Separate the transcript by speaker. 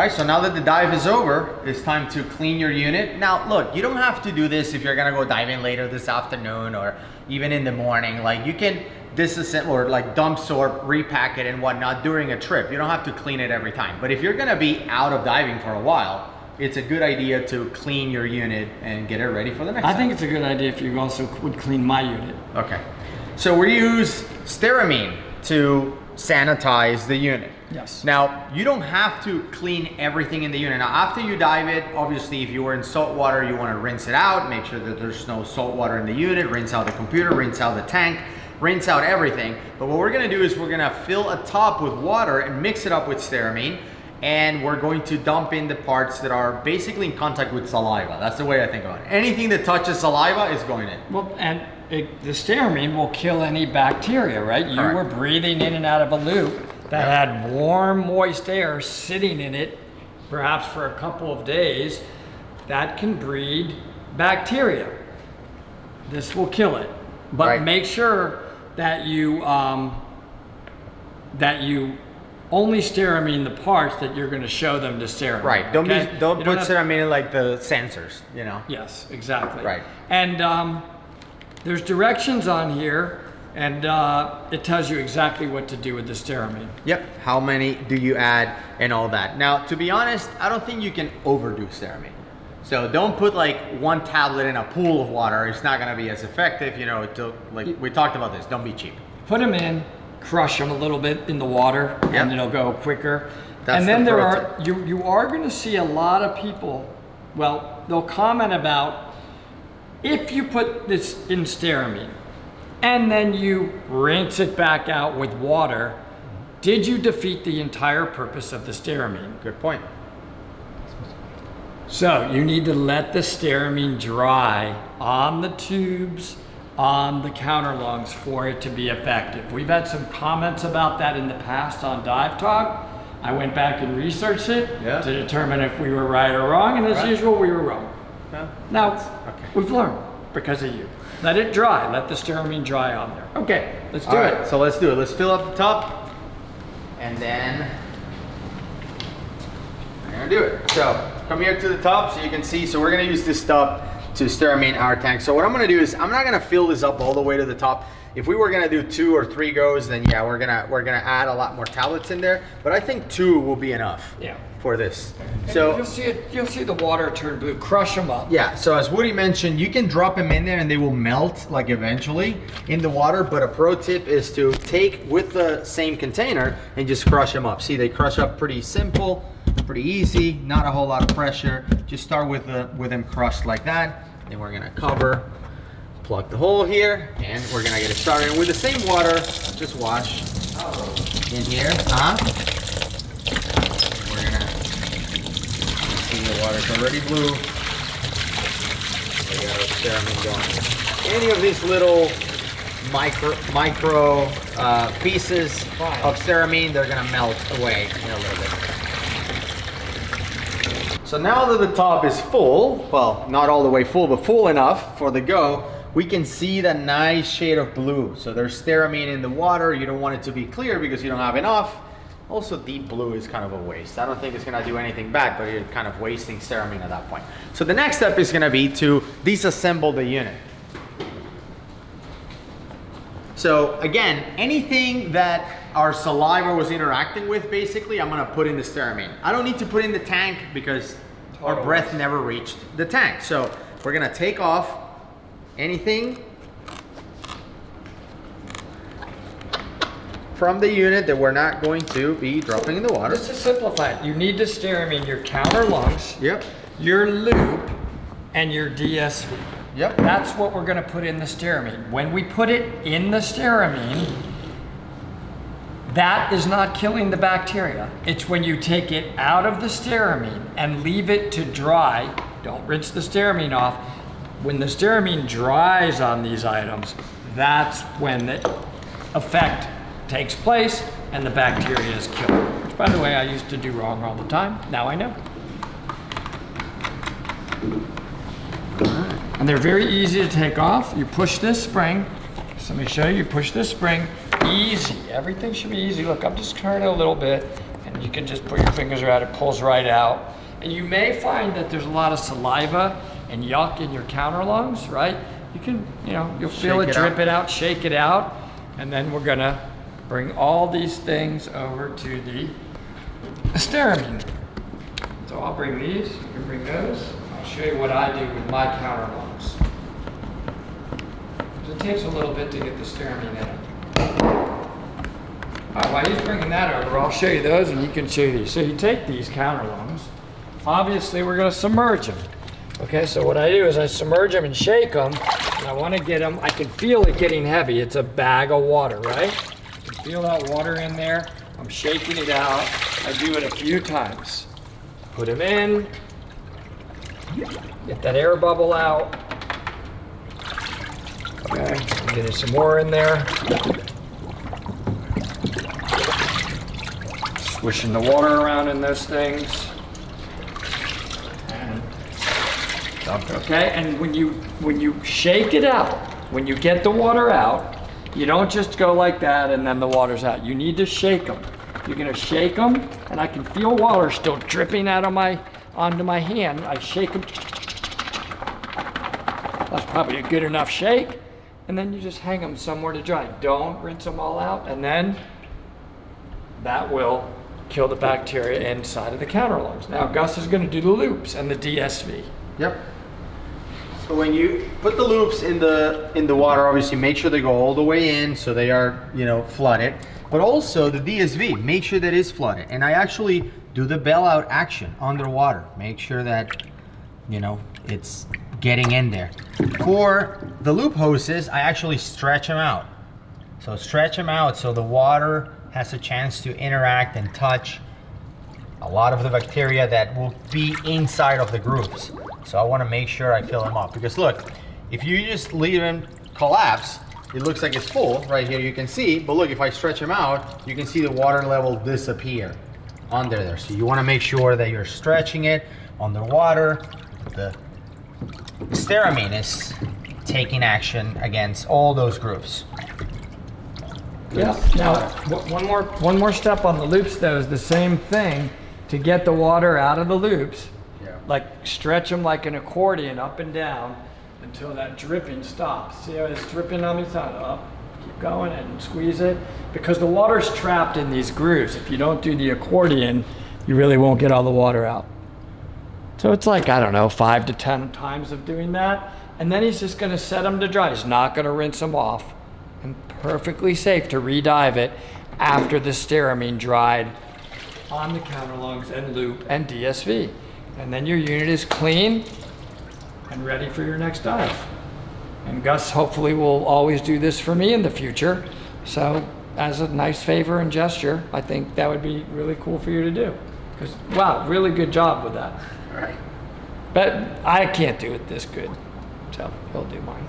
Speaker 1: right, so now that the dive is over, it's time to clean your unit. Now, look, you don't have to do this if you're gonna go diving later this afternoon or even in the morning. Like, you can disassemble or like dump sort, repack it and whatnot during a trip. You don't have to clean it every time. But if you're gonna be out of diving for a while, it's a good idea to clean your unit and get it ready for the next time.
Speaker 2: I think it's a good idea if you also would clean my unit.
Speaker 1: Okay. So we use Stearamine to sanitize the unit.
Speaker 2: Yes.
Speaker 1: Now, you don't have to clean everything in the unit. Now, after you dive it, obviously, if you were in salt water, you want to rinse it out, make sure that there's no salt water in the unit, rinse out the computer, rinse out the tank, rinse out everything. But what we're going to do is we're going to fill a top with water and mix it up with Stearamine, and we're going to dump in the parts that are basically in contact with saliva. That's the way I think about it. Anything that touches saliva is going in.
Speaker 2: Well, and the Stearamine will kill any bacteria, right? You
Speaker 1: Correct.
Speaker 2: were breathing in and out of a loop that had warm, moist air sitting in it, perhaps for a couple of days. That can breed bacteria. This will kill it. But
Speaker 1: Right.
Speaker 2: make sure that you only Stearamine the parts that you're going to show them to Stearamine.
Speaker 1: Right. Don't
Speaker 2: okay?
Speaker 1: don't
Speaker 2: You
Speaker 1: put
Speaker 2: have-
Speaker 1: Stearamine in like the sensors, you know?
Speaker 2: Yes, exactly.
Speaker 1: Right.
Speaker 2: And there's directions on here, and it tells you exactly what to do with the Stearamine.
Speaker 1: Yep. How many do you add and all that. Now, to be honest, I don't think you can overdo Stearamine. So don't put like one tablet in a pool of water. It's not going to be as effective, you know, like we talked about this. Don't be cheap.
Speaker 2: Put them in, crush them a little bit in the water,
Speaker 1: Yep.
Speaker 2: and it'll go quicker.
Speaker 1: That's
Speaker 2: and then
Speaker 1: the
Speaker 2: there
Speaker 1: pro
Speaker 2: are, you are going to see a lot of people, well, they'll comment about if you put this in Stearamine and then you rinse it back out with water, did you defeat the entire purpose of the Stearamine?
Speaker 1: Good point.
Speaker 2: So you need to let the Stearamine dry on the tubes, on the counterlungs for it to be effective. We've had some comments about that in the past on Dive Talk. I went back and researched it
Speaker 1: Yeah.
Speaker 2: to determine if we were right or wrong, and as
Speaker 1: Right.
Speaker 2: usual, we were wrong.
Speaker 1: Yeah.
Speaker 2: Now,
Speaker 1: Okay.
Speaker 2: we've learned because of you. Let it dry, let the Stearamine dry on there. Okay, let's do
Speaker 1: All
Speaker 2: it.
Speaker 1: right, so let's do it. Let's fill up the top, and then we're gonna do it. So come here to the top so you can see. So we're gonna use this stuff to Stearamine our tank. So what I'm gonna do is I'm not gonna fill this up all the way to the top. If we were gonna do 2 or 3 goes, then yeah, we're gonna add a lot more tablets in there. But I think 2 will be enough.
Speaker 2: Yeah.
Speaker 1: For this.
Speaker 2: And
Speaker 1: So
Speaker 2: you'll see the water turn blue. Crush them up.
Speaker 1: yeah, so as Woody mentioned, you can drop them in there and they will melt like eventually in the water, but a pro tip is to take with the same container and just crush them up. See, they crush up pretty simple, pretty easy, not a whole lot of pressure. Just start with them crushed like that. Then we're gonna cover, plug the hole here, and we're gonna get it started. And with the same water, just wash in here. The water's already blue. We got our Stearamine going. Any of these little micro pieces of Stearamine, they're gonna melt away in a little bit. So now that the top is full, well, not all the way full, but full enough for the go, we can see the nice shade of blue. So there's Stearamine in the water. You don't want it to be clear because you don't have enough. Also, deep blue is kind of a waste. I don't think it's gonna do anything bad, but you're kind of wasting Stearamine at that point. So the next step is gonna be to disassemble the unit. So again, anything that our saliva was interacting with, basically, I'm gonna put in the Stearamine. I don't need to put in the tank because our breath never reached the tank. So we're gonna take off anything from the unit that we're not going to be dropping in the water.
Speaker 2: Just to simplify it, you need to Stearamine your counter lungs,
Speaker 1: Yep.
Speaker 2: your loop, and your DSV.
Speaker 1: Yep.
Speaker 2: That's what we're gonna put in the Stearamine. When we put it in the Stearamine, that is not killing the bacteria. It's when you take it out of the Stearamine and leave it to dry, don't rinse the Stearamine off. When the Stearamine dries on these items, that's when the effect takes place and the bacteria is killed. Which, by the way, I used to do wrong all the time. Now I know. And they're very easy to take off. You push this spring. So let me show you. You push this spring. Easy. Everything should be easy. Look, I'm just turning it a little bit, and You can just put your fingers around it, pulls right out. And you may find that there's a lot of saliva and yuck in your counter lungs, right? You can, you'll feel
Speaker 1: Shake
Speaker 2: it
Speaker 1: it
Speaker 2: drip
Speaker 1: out.
Speaker 2: it out, shake it out. And then we're gonna bring all these things over to the Stearamine. So I'll bring these, you can bring those. I'll show you what I do with my counter lungs. It takes a little bit to get the Stearamine in it. All right, while he's bringing that over, I'll show you those and you can show these. So you take these counter lungs. Obviously, we're gonna submerge them. Okay, so what I do is I submerge them and shake them. And I wanna get them, I can feel it getting heavy. It's a bag of water, right? I can feel that water in there. I'm shaking it out. I do it a few times. Put them in, get that air bubble out. Okay, get some more in there. Swishing the water around in those things. And dump it. Okay, and when you shake it out, when you get the water out, you don't just go like that and then the water's out. You need to shake them. You're gonna shake them, and I can feel water still dripping onto my hand. I shake them. That's probably a good enough shake. And then you just hang them somewhere to dry. Don't rinse them all out, and then that will kill the bacteria inside of the counter lungs. Now Gus is gonna do the loops and the DSV.
Speaker 1: Yep. So when you put the loops in the water, obviously make sure they go all the way in so they are, flooded. But also the DSV, make sure that is flooded. And I actually do the bailout action underwater. Make sure that, it's getting in there. For the loop hoses, I actually stretch them out. So stretch them out so the water has a chance to interact and touch a lot of the bacteria that will be inside of the grooves. So I want to make sure I fill them up, because look, if you just leave them collapse, it looks like it's full right here, you can see, but look, if I stretch them out, you can see the water level disappear under there. So you want to make sure that you're stretching it underwater. The Stearamine is taking action against all those grooves.
Speaker 2: Yeah. Now, one more step on the loops though is the same thing. To get the water out of the loops, like stretch them like an accordion up and down until that dripping stops. See how it's dripping on me? Up, keep going and squeeze it, because the water's trapped in these grooves. If you don't do the accordion, you really won't get all the water out. So it's like, I don't know, 5 to 10 times of doing that. And then he's just gonna set them to dry. He's not gonna rinse them off. And perfectly safe to re-dive it after the Stearamine dried on the counter lungs and loop and DSV. And then your unit is clean and ready for your next dive. And Gus hopefully will always do this for me in the future. So as a nice favor and gesture, I think that would be really cool for you to do. Because, wow, really good job with that.
Speaker 1: All right.
Speaker 2: But I can't do it this good, so he'll do mine.